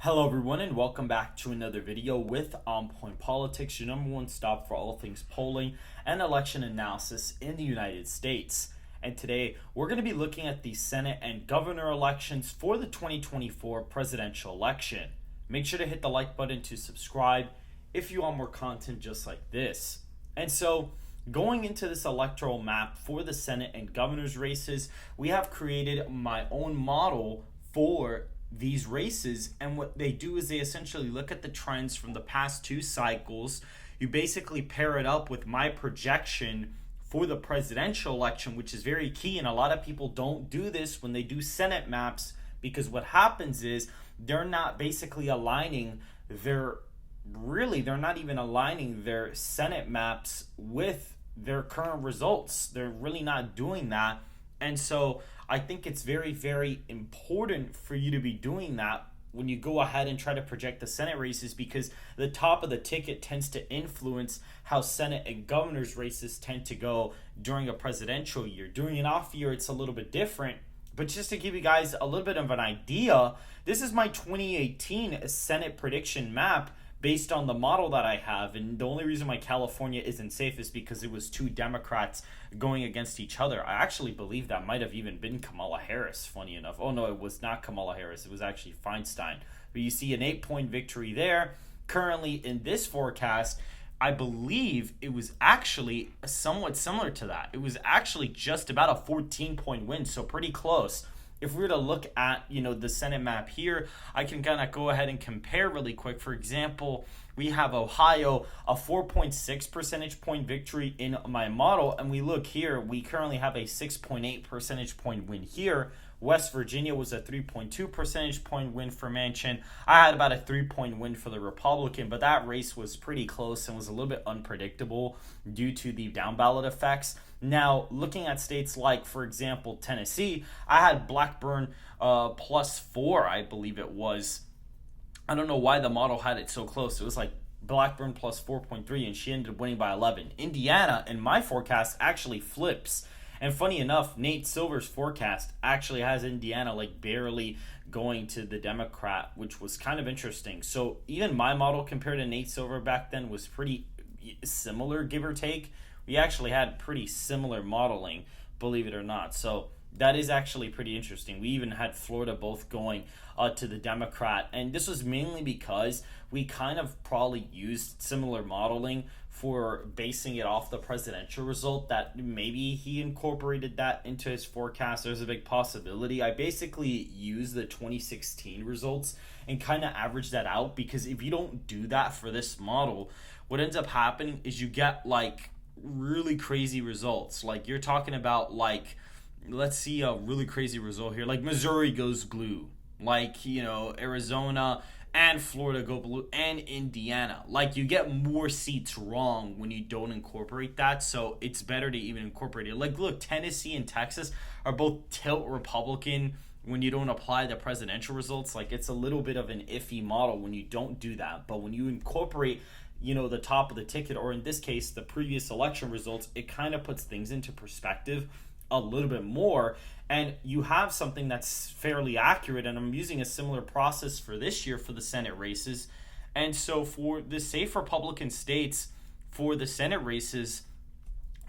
Hello everyone and welcome back to another video with On Point Politics, your number one stop for all things polling and election analysis in the United States. And today we're going to be looking at the Senate and governor elections for the 2024 presidential election. Make sure to hit the like button to subscribe if you want more content just like this. And so going into this electoral map for the Senate and governor's races, we have created my own model for these races, and what they do is they essentially look at the trends from the past two cycles. You basically pair it up with my projection for the presidential election, which is very key, and a lot of people don't do this when they do Senate maps, because what happens is they're not basically aligning they're not even aligning their Senate maps with their current results. They're really not doing that. And so I think it's very, very important for you to be doing that when you go ahead and try to project the Senate races, because the top of the ticket tends to influence how Senate and governor's races tend to go during a presidential year. During an off year, it's a little bit different. But just to give you guys a little bit of an idea, this is my 2018 Senate prediction map based on the model that I have. And the only reason why California isn't safe is because it was two Democrats going against each other. I actually believe that might have even been Kamala Harris, funny enough. Oh no, it was not Kamala Harris. It was actually Feinstein. But you see an 8-point victory there. Currently in this forecast, I believe it was actually somewhat similar to that. It was actually just about a 14-point win, so pretty close. If we were to look at, the Senate map here, I can kind of go ahead and compare really quick. For example, we have Ohio, a 4.6 percentage point victory in my model. And we look here, we currently have a 6.8 percentage point win here. West Virginia was a 3.2 percentage point win for Manchin. I had about a 3-point win for the Republican, but that race was pretty close and was a little bit unpredictable due to the down ballot effects. Now, looking at states like, for example, Tennessee, I had Blackburn +4, I believe it was. I don't know why the model had it so close. It was like Blackburn plus 4.3, and she ended up winning by 11. Indiana, in my forecast, actually flips. And funny enough, Nate Silver's forecast actually has Indiana barely going to the Democrat, which was kind of interesting. So even my model compared to Nate Silver back then was pretty similar, give or take. We actually had pretty similar modeling, believe it or not. So that is actually pretty interesting. We even had Florida both going to the Democrat. And this was mainly because we kind of probably used similar modeling for basing it off the presidential result, that maybe he incorporated that into his forecast. There's a big possibility. I basically used the 2016 results and kind of averaged that out, because if you don't do that for this model, what ends up happening is you get really crazy results. You're talking about let's see a really crazy result here. Missouri goes blue. Arizona and Florida go blue, and Indiana. You get more seats wrong when you don't incorporate that, so it's better to even incorporate it. Look, Tennessee and Texas are both tilt Republican when you don't apply the presidential results. It's a little bit of an iffy model when you don't do that, but when you incorporate the top of the ticket, or in this case, the previous election results, it kind of puts things into perspective a little bit more, and you have something that's fairly accurate. And I'm using a similar process for this year for the Senate races. And so for the safe Republican states, for the Senate races,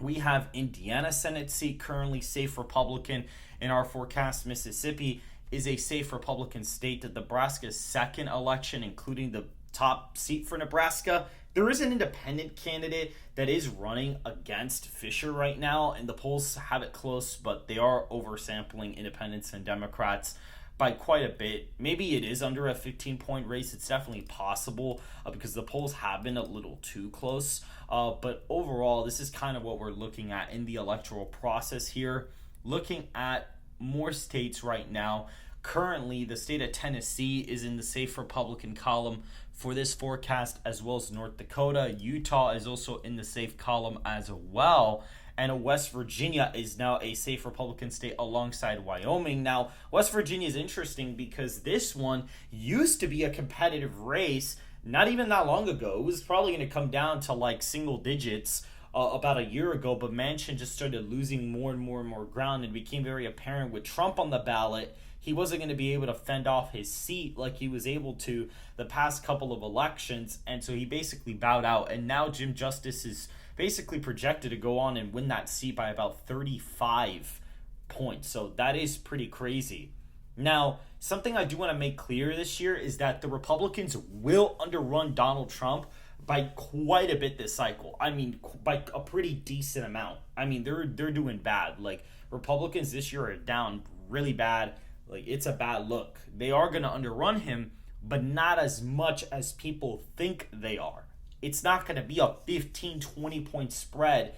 we have Indiana Senate seat currently safe Republican in our forecast. Mississippi is a safe Republican state. Nebraska's second election, including the top seat for Nebraska. There is an independent candidate that is running against Fisher right now, and the polls have it close, but they are oversampling independents and Democrats by quite a bit. Maybe it is under a 15-point race. It's definitely possible because the polls have been a little too close. But overall, this is kind of what we're looking at in the electoral process here. Looking at more states right now, currently the state of Tennessee is in the safe Republican column for this forecast, as well as North Dakota. Utah is also in the safe column as well. And West Virginia is now a safe Republican state alongside Wyoming. Now, West Virginia is interesting because this one used to be a competitive race not even that long ago. It was probably going to come down to single digits about a year ago, but Manchin just started losing more and more ground, and became very apparent with Trump on the ballot he wasn't going to be able to fend off his seat like he was able to the past couple of elections, and so he basically bowed out. And now Jim Justice is basically projected to go on and win that seat by about 35 points. So that is pretty crazy. Now, something I do want to make clear this year is that the Republicans will underrun Donald Trump by quite a bit this cycle. I mean, by a pretty decent amount. I mean, they're doing bad. Like, Republicans this year are down really bad. Like, it's a bad look. They are going to underrun him, but not as much as people think they are. It's not going to be a 15, 20-point spread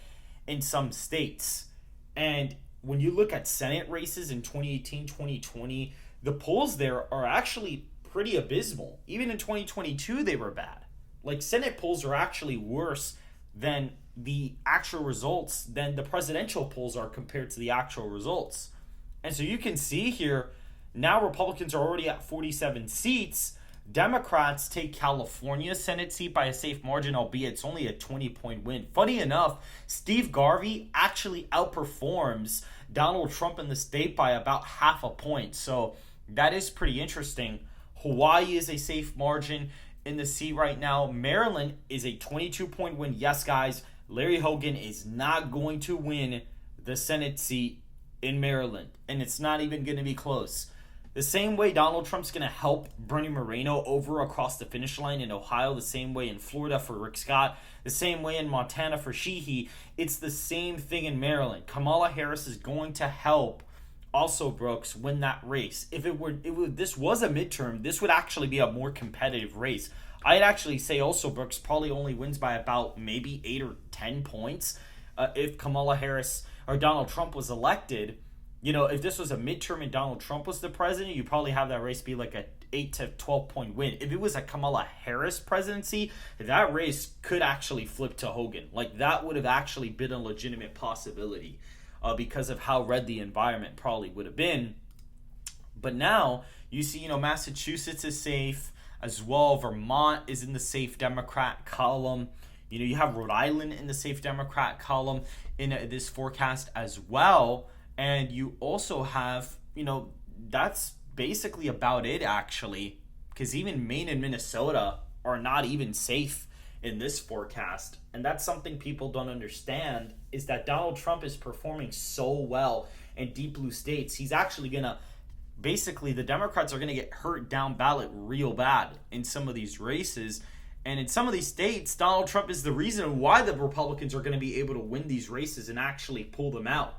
in some states. And when you look at Senate races in 2018, 2020, the polls there are actually pretty abysmal. Even in 2022, they were bad. Like, Senate polls are actually worse than the actual results, than the presidential polls are compared to the actual results. And so you can see here, now Republicans are already at 47 seats. Democrats take California's Senate seat by a safe margin, albeit it's only a 20-point win. Funny enough, Steve Garvey actually outperforms Donald Trump in the state by about half a point. So that is pretty interesting. Hawaii is a safe margin in the seat right now. Maryland is a 22-point win. Yes, guys, Larry Hogan is not going to win the Senate seat in Maryland, and it's not even going to be close. The same way Donald Trump's going to help Bernie Moreno over across the finish line in Ohio, the same way in Florida for Rick Scott, the same way in Montana for Sheehy, it's the same thing in Maryland. Kamala Harris is going to help also Brooks win that race. If this was a midterm, this would actually be a more competitive race. I'd actually say also Brooks probably only wins by about maybe 8 or 10 points if Kamala Harris or Donald Trump was elected. You know, if this was a midterm and Donald Trump was the president, you probably have that race be like a 8 to 12 point win. If it was a Kamala Harris presidency, that race could actually flip to Hogan. Like, that would have actually been a legitimate possibility because of how red the environment probably would have been. But now you see, Massachusetts is safe as well. Vermont is in the safe Democrat column. You have Rhode Island in the safe Democrat column in this forecast as well. And you also have, that's basically about it, actually, because even Maine and Minnesota are not even safe in this forecast. And that's something people don't understand, is that Donald Trump is performing so well in deep blue states. He's actually going to, basically, the Democrats are going to get hurt down ballot real bad in some of these races. And in some of these states, Donald Trump is the reason why the Republicans are going to be able to win these races and actually pull them out.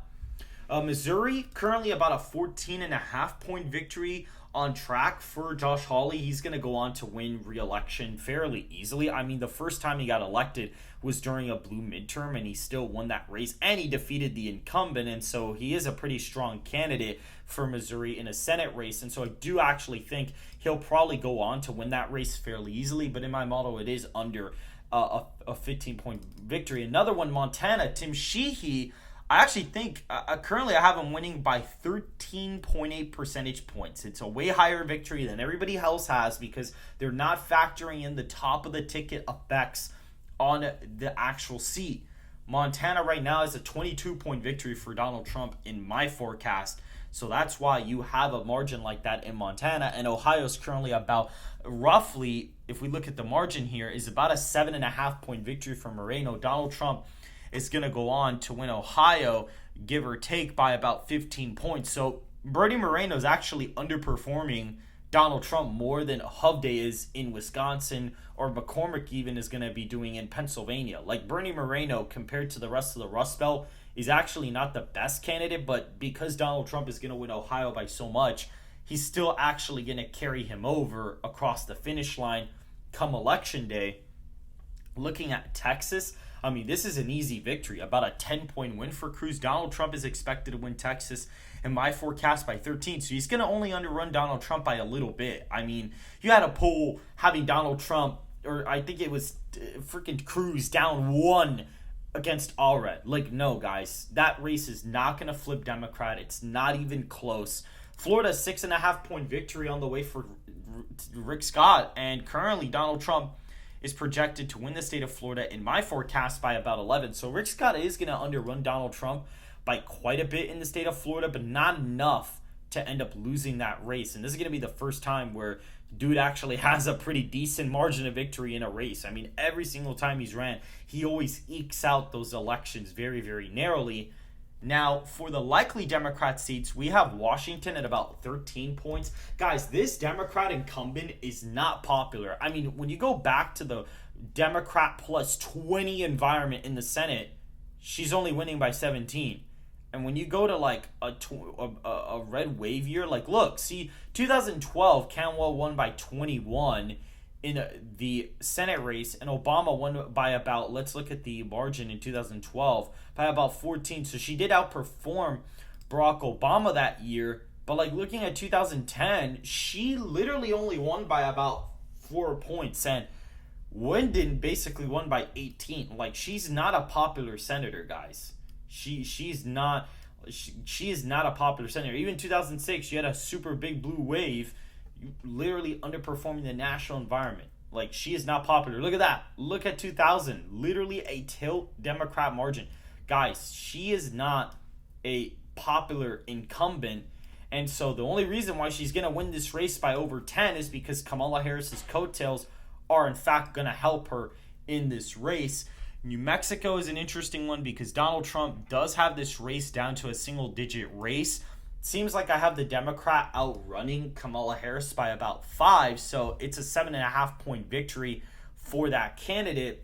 Missouri, currently about a 14.5-point victory on track for Josh Hawley. He's going to go on to win re-election fairly easily. I mean, the first time he got elected was during a blue midterm, and he still won that race, and he defeated the incumbent, and so he is a pretty strong candidate for Missouri in a Senate race, and so I do actually think he'll probably go on to win that race fairly easily, but in my model, it is under a 15-point victory. Another one, Montana, Tim Sheehy, I actually think currently I have him winning by 13.8 percentage points. It's a way higher victory than everybody else has because they're not factoring in the top of the ticket effects on the actual seat. Montana right now is a 22-point victory for Donald Trump in my forecast. So that's why you have a margin like that in Montana. And Ohio's currently about roughly, if we look at the margin here, is about a 7.5-point victory for Moreno. Donald Trump is going to go on to win Ohio, give or take, by about 15 points. So Bernie Moreno is actually underperforming Donald Trump more than Hovde is in Wisconsin, or McCormick even is going to be doing in Pennsylvania. Like, Bernie Moreno, compared to the rest of the Rust Belt, is actually not the best candidate, but because Donald Trump is going to win Ohio by so much, he's still actually going to carry him over across the finish line come Election Day. Looking at Texas, I mean, this is an easy victory, about a 10-point win for Cruz. Donald Trump is expected to win Texas in my forecast by 13, so he's going to only underrun Donald Trump by a little bit. I mean, you had a poll having Donald Trump, or I think it was freaking Cruz, down 1 against Allred. Like, no, guys, that race is not going to flip Democrat. It's not even close. Florida, 6.5-point victory on the way for Rick Scott, and currently Donald Trump is projected to win the state of Florida in my forecast by about 11. So Rick Scott is going to underrun Donald Trump by quite a bit in the state of Florida, but not enough to end up losing that race. And this is going to be the first time where dude actually has a pretty decent margin of victory in a race. I mean, every single time he's ran, he always ekes out those elections very, very narrowly. Now, for the likely Democrat seats, we have Washington at about 13 points. Guys, this Democrat incumbent is not popular. I mean, when you go back to the Democrat plus 20 environment in the Senate, she's only winning by 17. And when you go to like a red wave year, like look, see, 2012, Canwell won by 21 in the Senate race, and Obama won by about, let's look at the margin in 2012, by about 14. So she did outperform Barack Obama that year. But like looking at 2010, she literally only won by about 4 points, and Wyndon basically won by 18. Like, she's not a popular senator, guys. She is not a popular senator. Even 2006, she had a super big blue wave, literally underperforming the national environment. Like, she is not popular. Look at that. Look at 2000. Literally a tilt Democrat margin. Guys, she is not a popular incumbent. And so the only reason why she's going to win this race by over 10 is because Kamala Harris's coattails are in fact going to help her in this race. New Mexico is an interesting one because Donald Trump does have this race down to a single-digit race. Seems like I have the Democrat outrunning Kamala Harris by about 5, so it's a 7.5-point victory for that candidate.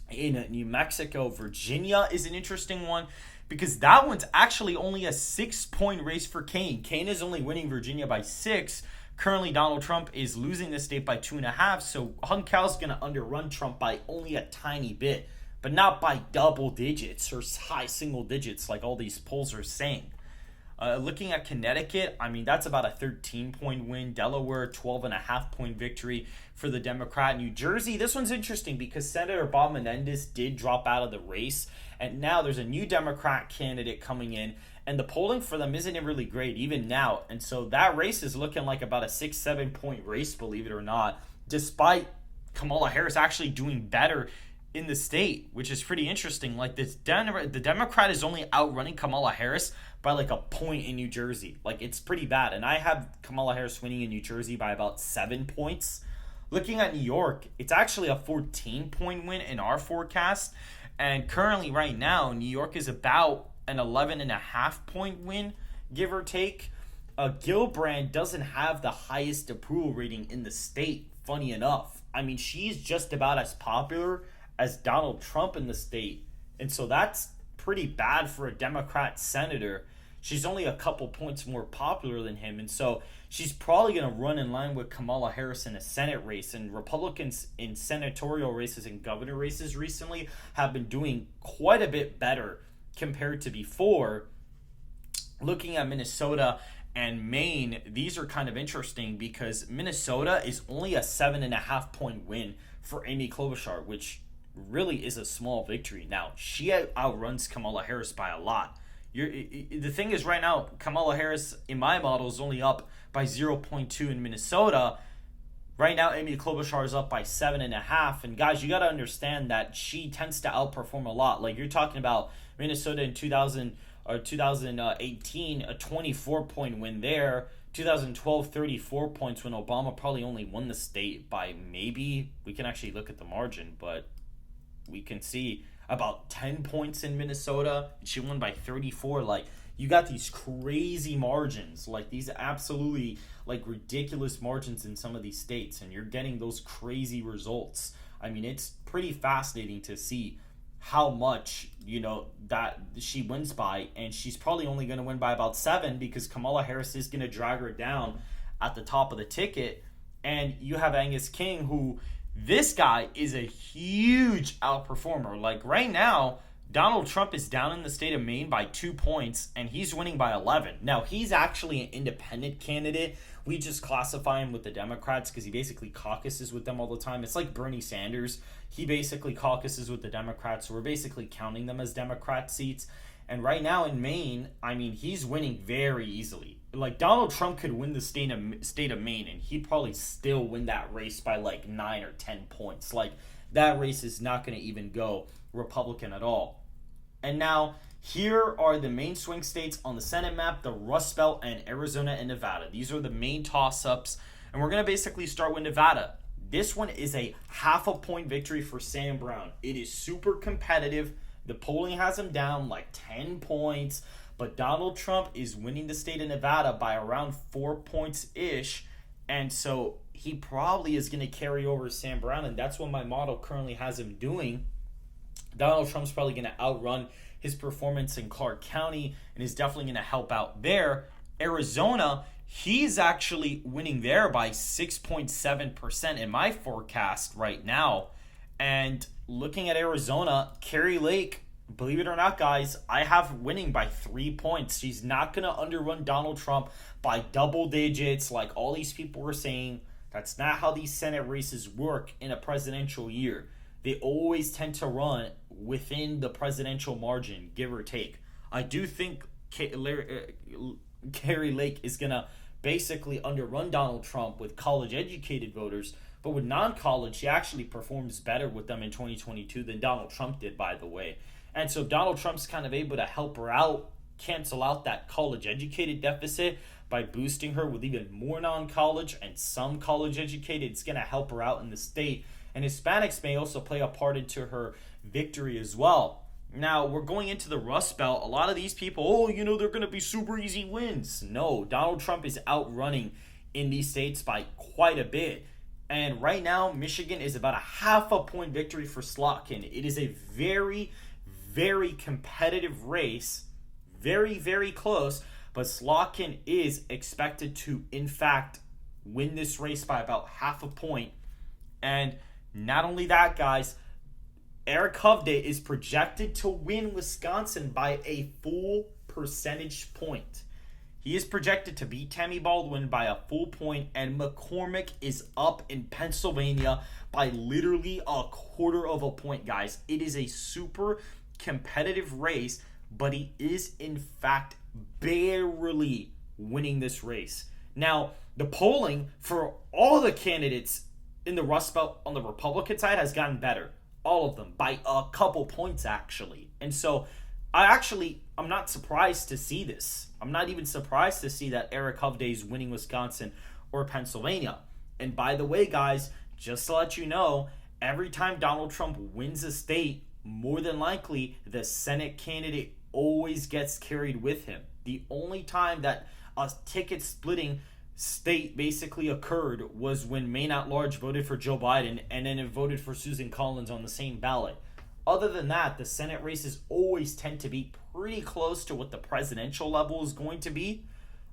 In New Mexico, Virginia is an interesting one because that one's actually only a 6-point race for Kane. Kane is only winning Virginia by 6. Currently, Donald Trump is losing the state by 2.5, so Hung Kao's going to underrun Trump by only a tiny bit, but not by double digits or high single digits like all these polls are saying. Looking at Connecticut, I mean, that's about a 13-point win. Delaware, 12.5-point victory for the Democrat. New Jersey, this one's interesting because Senator Bob Menendez did drop out of the race, and now there's a new Democrat candidate coming in, and the polling for them isn't really great even now. And so that race is looking like about a 6-7 point race, believe it or not, despite Kamala Harris actually doing better in the state, which is pretty interesting. Like, the Democrat is only outrunning Kamala Harris by like a point in New Jersey. Like, it's pretty bad. And I have Kamala Harris winning in New Jersey by about 7 points. Looking at New York, it's actually a 14-point win in our forecast. And currently right now, New York is about an 11.5-point win, give or take. Gillibrand doesn't have the highest approval rating in the state, funny enough. I mean, she's just about as popular as Donald Trump in the state. And so that's pretty bad for a Democrat senator. She's only a couple points more popular than him. And so she's probably going to run in line with Kamala Harris in a Senate race. And Republicans in senatorial races and governor races recently have been doing quite a bit better compared to before. Looking at Minnesota and Maine, these are kind of interesting because Minnesota is only a 7.5-point win for Amy Klobuchar, which really is a small victory. Now, she outruns Kamala Harris by a lot. The thing is, right now, Kamala Harris, in my model, is only up by 0.2 in Minnesota. Right now, Amy Klobuchar is up by 7.5. And guys, you got to understand that she tends to outperform a lot. Like, you're talking about Minnesota in 2018, a 24-point win there. 2012, 34 points when Obama probably only won the state by maybe, we can actually look at the margin, but we can see about 10 points in Minnesota. She won by 34. Like, you got these crazy margins, like these absolutely like ridiculous margins in some of these states, and you're getting those crazy results. I mean, it's pretty fascinating to see how much, that she wins by, and she's probably only going to win by about 7 because Kamala Harris is going to drag her down at the top of the ticket. And you have Angus King, who, this guy is a huge outperformer. Like, right now, Donald Trump is down in the state of Maine by 2 points, and he's winning by 11. Now, he's actually an independent candidate. We just classify him with the Democrats because he basically caucuses with them all the time. It's like Bernie Sanders. He basically caucuses with the Democrats, so we're basically counting them as Democrat seats. And right now in Maine, I mean, he's winning very easily. Like, Donald Trump could win the state of Maine, and he'd probably still win that race by like 9 or 10 points. Like, that race is not going to even go Republican at all. And now here are the main swing states on the Senate map: the Rust Belt and Arizona and Nevada. These are the main toss-ups, and we're going to basically start with Nevada. This one is a half a point victory for Sam Brown. It is super competitive. The polling has him down like 10 points, but Donald Trump is winning the state of Nevada by around 4 points-ish, and so he probably is going to carry over Sam Brown, and that's what my model currently has him doing. Donald Trump's probably going to outrun his performance in Clark County and is definitely going to help out there. Arizona, he's actually winning there by 6.7% in my forecast right now. And looking at Arizona, Kari Lake, believe it or not, guys, I have winning by 3 points. She's not going to underrun Donald Trump by double digits like all these people were saying. That's not how these Senate races work in a presidential year. They always tend to run within the presidential margin, give or take. I do think Kari Lake is going to basically underrun Donald Trump with college-educated voters, but with non-college, she actually performs better with them in 2022 than Donald Trump did, by the way. And so Donald Trump's kind of able to help her out, cancel out that college-educated deficit by boosting her with even more non-college and some college-educated. It's going to help her out in the state. And Hispanics may also play a part into her victory as well. Now, we're going into the Rust Belt. A lot of these people, they're going to be super easy wins. No, Donald Trump is outrunning in these states by quite a bit. And right now, Michigan is about a half a point victory for Slotkin. It is a very, very competitive race. Very, very close. But Slotkin is expected to, in fact, win this race by about half a point. And not only that, guys, Eric Hovde is projected to win Wisconsin by a full percentage point. He is projected to beat Tammy Baldwin by a full point, and McCormick is up in Pennsylvania by literally a quarter of a point, guys. It is a super competitive race, but he is, in fact, barely winning this race. Now, the polling for all the candidates in the Rust Belt on the Republican side has gotten better. All of them, by a couple points, actually. And so, I'm not surprised to see this. I'm not even surprised to see that Eric Hovde is winning Wisconsin or Pennsylvania. And by the way, guys, just to let you know, every time Donald Trump wins a state, more than likely, the Senate candidate always gets carried with him. The only time that a ticket splitting state basically occurred was when Maine at Large voted for Joe Biden and then it voted for Susan Collins on the same ballot. Other than that, the Senate races always tend to be pretty close to what the presidential level is going to be.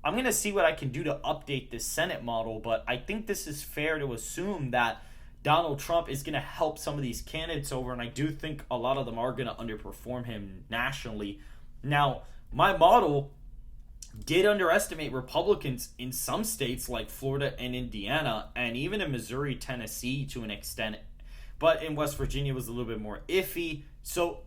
I'm going to see what I can do to update this Senate model, but I think this is fair to assume that Donald Trump is going to help some of these candidates over, and I do think a lot of them are going to underperform him nationally. Now, my model did underestimate Republicans in some states like Florida and Indiana, and even in Missouri, Tennessee to an extent. But in West Virginia was a little bit more iffy. So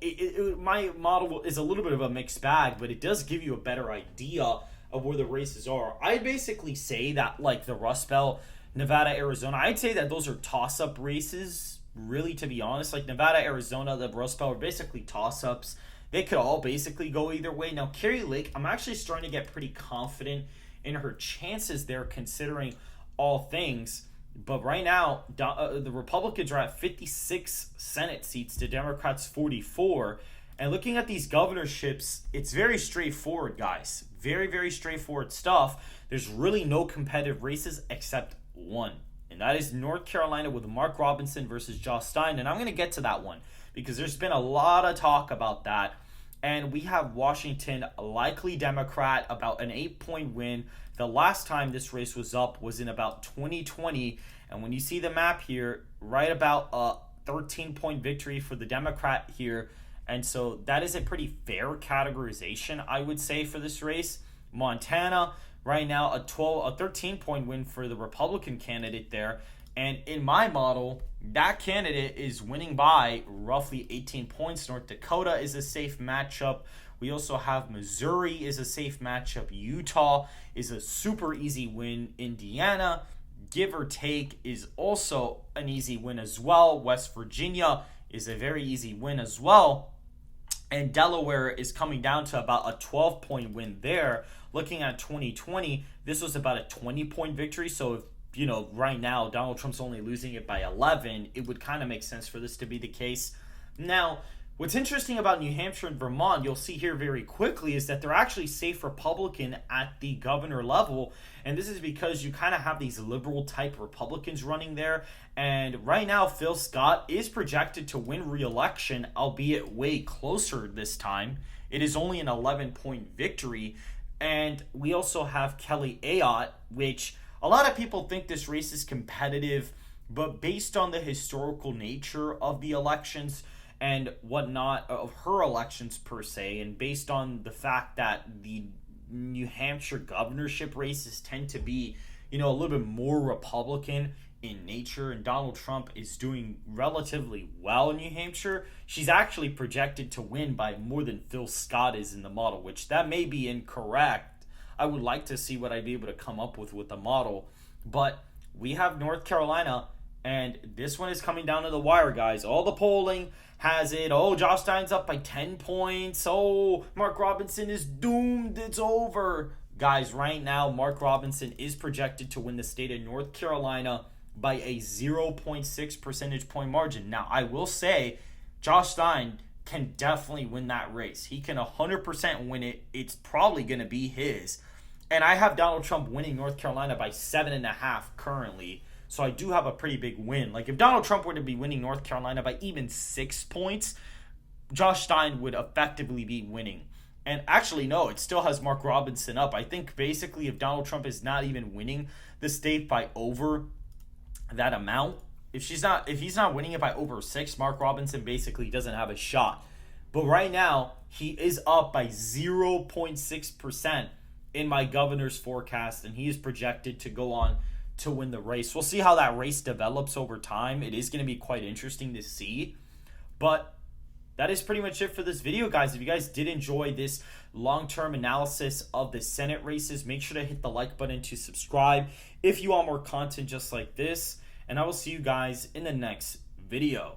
my model is a little bit of a mixed bag, but it does give you a better idea of where the races are. I'd basically say that like the Rust Belt, Nevada, Arizona, I'd say that those are toss-up races, really, to be honest. Like Nevada, Arizona, the Rust Belt are basically toss-ups. They could all basically go either way. Now, Kari Lake, I'm actually starting to get pretty confident in her chances there considering all things. But right now, the Republicans are at 56 Senate seats to Democrats' 44. And looking at these governorships, it's very straightforward, guys. Very, very straightforward stuff. There's really no competitive races except one. And that is North Carolina with Mark Robinson versus Josh Stein. And I'm going to get to that one because there's been a lot of talk about that. And we have Washington, a likely Democrat, about an 8-point win. The last time this race was up was in about 2020. And when you see the map here, right about a 13-point victory for the Democrat here. And so that is a pretty fair categorization, I would say, for this race. Montana, right now, a 13-point win for the Republican candidate there. And in my model, that candidate is winning by roughly 18 points. North Dakota is a safe matchup. We also have Missouri is a safe matchup. Utah is a super easy win. Indiana, give or take, is also an easy win as well. West Virginia is a very easy win as well. And Delaware is coming down to about a 12-point win there. Looking at 2020, this was about a 20-point victory. So if right now Donald Trump's only losing it by 11, it would kind of make sense for this to be the case. Now, what's interesting about New Hampshire and Vermont, you'll see here very quickly, is that they're actually safe Republican at the governor level. And this is because you kind of have these liberal type Republicans running there. And right now, Phil Scott is projected to win re-election, albeit way closer this time. It is only an 11-point victory. And we also have Kelly Ayotte, which a lot of people think this race is competitive, but based on the historical nature of the elections and whatnot, of her elections per se, and based on the fact that the New Hampshire governorship races tend to be, a little bit more Republican in nature, and Donald Trump is doing relatively well in New Hampshire, she's actually projected to win by more than Phil Scott is in the model, which that may be incorrect. I would like to see what I'd be able to come up with the model. But we have North Carolina, and this one is coming down to the wire, guys. All the polling has it. Oh, Josh Stein's up by 10 points. Oh, Mark Robinson is doomed. It's over. Guys, right now, Mark Robinson is projected to win the state of North Carolina by a 0.6 percentage point margin. Now, I will say, Josh Stein can definitely win that race. He can 100% win it. It's probably going to be his. And I have Donald Trump winning North Carolina by 7.5 currently. So I do have a pretty big win. Like if Donald Trump were to be winning North Carolina by even 6 points, Josh Stein would effectively be winning. And actually, no, it still has Mark Robinson up. I think basically if Donald Trump is not even winning the state by over that amount, if he's not winning it by over 6, Mark Robinson basically doesn't have a shot. But right now, he is up by 0.6% in my governor's forecast, and he is projected to go on to win the race. We'll see how that race develops over time. It is going to be quite interesting to see. But that is pretty much it for this video, guys. If you guys did enjoy this long-term analysis of the Senate races, make sure to hit the like button to subscribe if you want more content just like this. And I will see you guys in the next video.